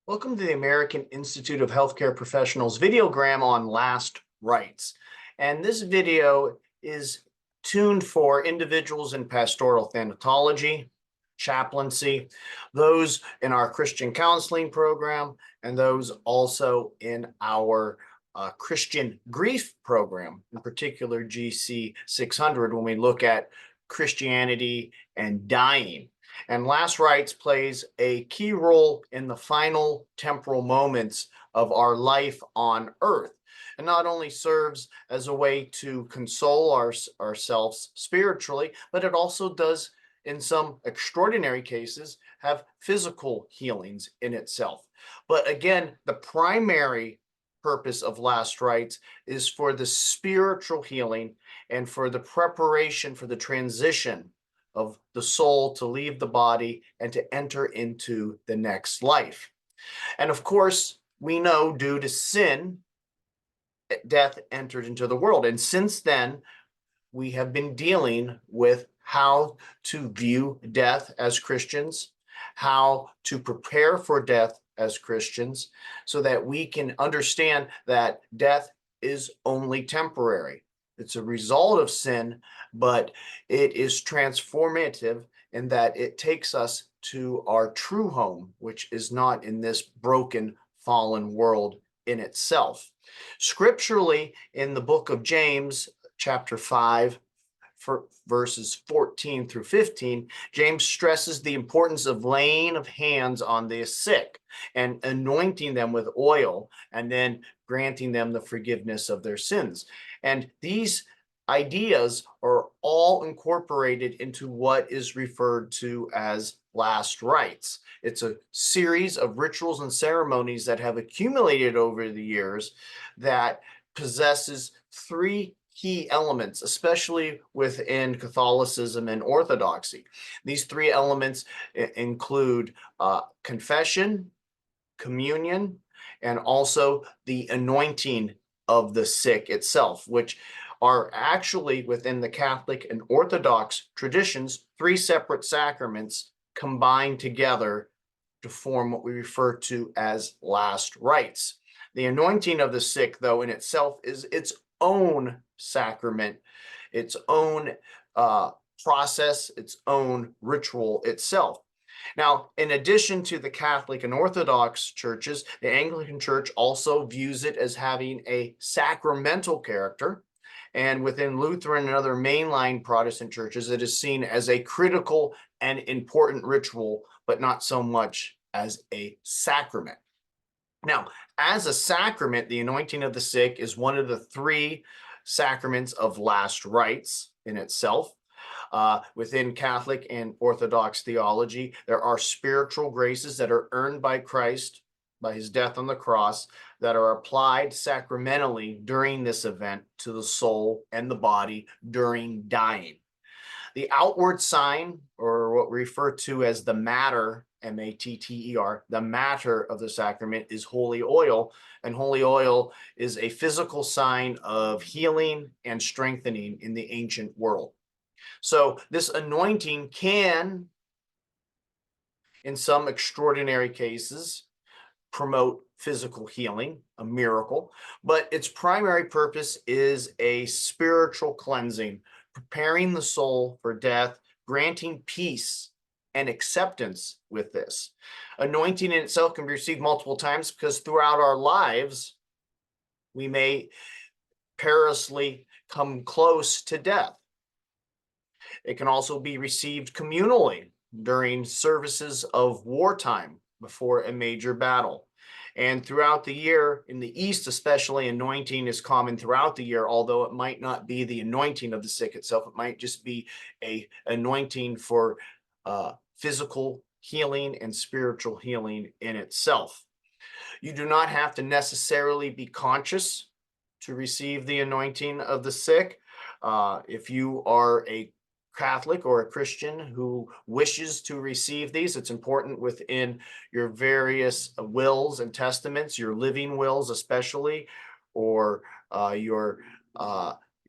Welcome to the American Institute of Healthcare Professionals videogram on Last Rites. And this video is tuned for individuals in pastoral thanatology, chaplaincy, those in our Christian counseling program, and those also in our Christian grief program, in particular GC 600, when we look at Christianity and dying. And Last Rites plays a key role in the final temporal moments of our life on earth. And not only serves as a way to console ourselves spiritually, but it also does, in some extraordinary cases, have physical healings in itself. But again, the primary purpose of Last Rites is for the spiritual healing and for the preparation for the transition of the soul to leave the body and to enter into the next life. And of course, we know due to sin, death entered into the world. And since then, we have been dealing with how to view death as Christians, how to prepare for death as Christians, so that we can understand that death is only temporary. It's a result of sin, but it is transformative in that it takes us to our true home, which is not in this broken, fallen world in itself. Scripturally, in the book of James, chapter 5, for verses 14 through 15, James stresses the importance of laying of hands on the sick and anointing them with oil and then granting them the forgiveness of their sins. And these ideas are all incorporated into what is referred to as Last Rites. It's a series of rituals and ceremonies that have accumulated over the years that possesses three key elements, especially within Catholicism and Orthodoxy. These three elements include confession, communion, and also the anointing of the sick itself, which are actually within the Catholic and Orthodox traditions, three separate sacraments combined together to form what we refer to as Last Rites. The anointing of the sick, though, in itself is its own sacrament, its own process, its own ritual itself. Now, in addition to the Catholic and Orthodox churches, the Anglican Church also views it as having a sacramental character. And within Lutheran and other mainline Protestant churches, it is seen as a critical and important ritual, but not so much as a sacrament. Now, as a sacrament, the anointing of the sick is one of the three sacraments of Last Rites in itself. Within Catholic and Orthodox theology, there are spiritual graces that are earned by Christ by his death on the cross that are applied sacramentally during this event to the soul and the body during dying. The outward sign, or what we refer to as the matter, M-A-T-T-E-R, the matter of the sacrament is holy oil, and holy oil is a physical sign of healing and strengthening in the ancient world. So this anointing can, in some extraordinary cases, promote physical healing, a miracle, but its primary purpose is a spiritual cleansing, preparing the soul for death, granting peace and acceptance with this. Anointing in itself can be received multiple times because throughout our lives, we may perilously come close to death. It can also be received communally during services of wartime before a major battle. And throughout the year, in the East especially, anointing is common throughout the year, although it might not be the anointing of the sick itself. It might just be a anointing for physical healing and spiritual healing in itself. You do not have to necessarily be conscious to receive the anointing of the sick. If you are a Catholic or a Christian who wishes to receive these, it's important within your various wills and testaments, your living wills especially, or your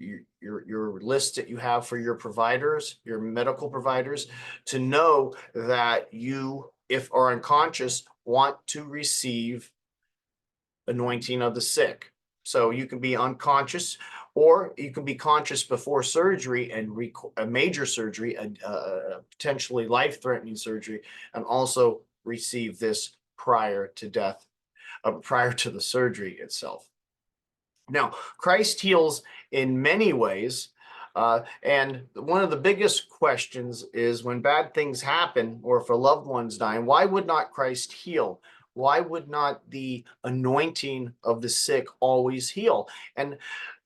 list that you have for your providers, your medical providers, to know that you, if are unconscious, want to receive anointing of the sick. So you can be unconscious, or you can be conscious before surgery and a major surgery, a potentially life-threatening surgery, and also receive this prior to death, prior to the surgery itself. Now, Christ heals in many ways. And one of the biggest questions is when bad things happen, or if a loved one's dying, why would not Christ heal? Why would not the anointing of the sick always heal? And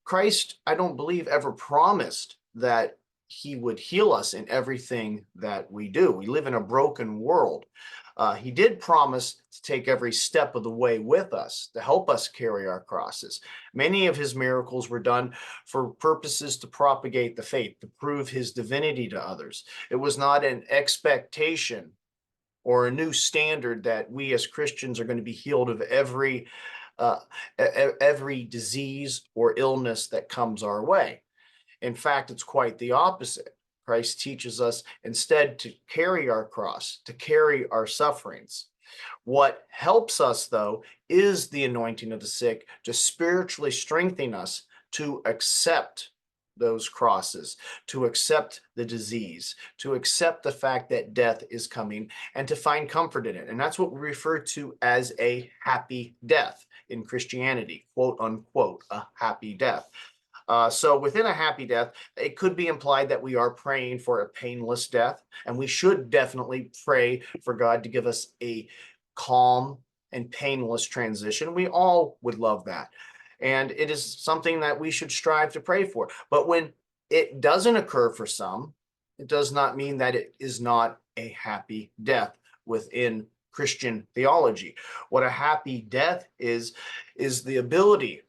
Christ, I don't believe, ever promised that he would heal us in everything that we do. We live in a broken world. He did promise to take every step of the way with us, to help us carry our crosses. Many of his miracles were done for purposes to propagate the faith, to prove his divinity to others. It was not an expectation or a new standard that we as Christians are going to be healed of every disease or illness that comes our way. In fact, it's quite the opposite. Christ teaches us instead to carry our cross, to carry our sufferings. What helps us, though, is the anointing of the sick to spiritually strengthen us to accept those crosses, to accept the disease, to accept the fact that death is coming, and to find comfort in it. And that's what we refer to as a happy death in Christianity, quote unquote, a happy death. So within a happy death, it could be implied that we are praying for a painless death, and we should definitely pray for God to give us a calm and painless transition. We all would love that. And it is something that we should strive to pray for. But when it doesn't occur for some, it does not mean that it is not a happy death within Christian theology. What a happy death is the ability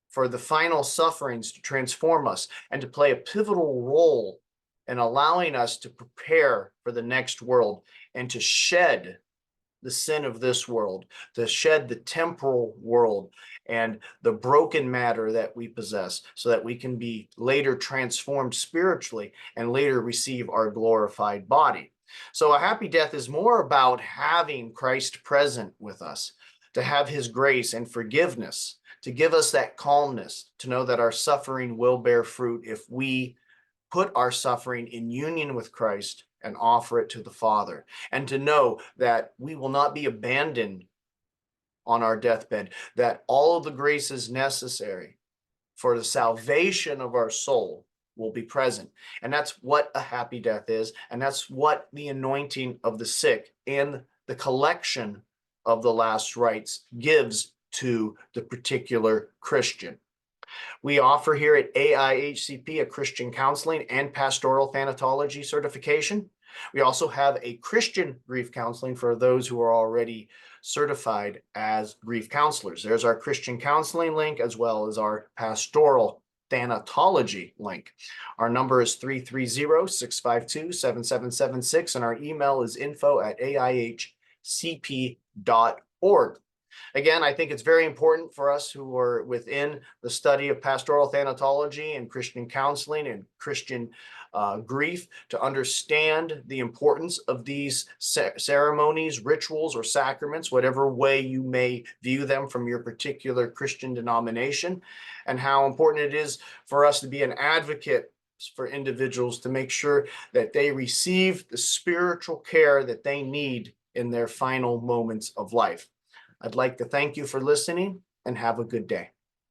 for the final sufferings to transform us and to play a pivotal role in allowing us to prepare for the next world and to shed the sin of this world, to shed the temporal world and the broken matter that we possess, so that we can be later transformed spiritually and later receive our glorified body. So a happy death is more about having Christ present with us, to have his grace and forgiveness, to give us that calmness, to know that our suffering will bear fruit if we put our suffering in union with Christ and offer it to the Father, and to know that we will not be abandoned on our deathbed, that all of the graces necessary for the salvation of our soul will be present. And that's what a happy death is, and that's what the anointing of the sick and the collection of the last rites gives to the particular Christian. We offer here at AIHCP a Christian counseling and pastoral thanatology certification. We also have a Christian grief counseling for those who are already certified as grief counselors. There's our Christian counseling link, as well as our pastoral thanatology link. Our number is 330-652-7776, and our email is info@aihcp.org. Again, I think it's very important for us who are within the study of pastoral thanatology and Christian counseling and Christian grief to understand the importance of these ceremonies, rituals, or sacraments, whatever way you may view them from your particular Christian denomination, and how important it is for us to be an advocate for individuals to make sure that they receive the spiritual care that they need in their final moments of life. I'd like to thank you for listening, and have a good day.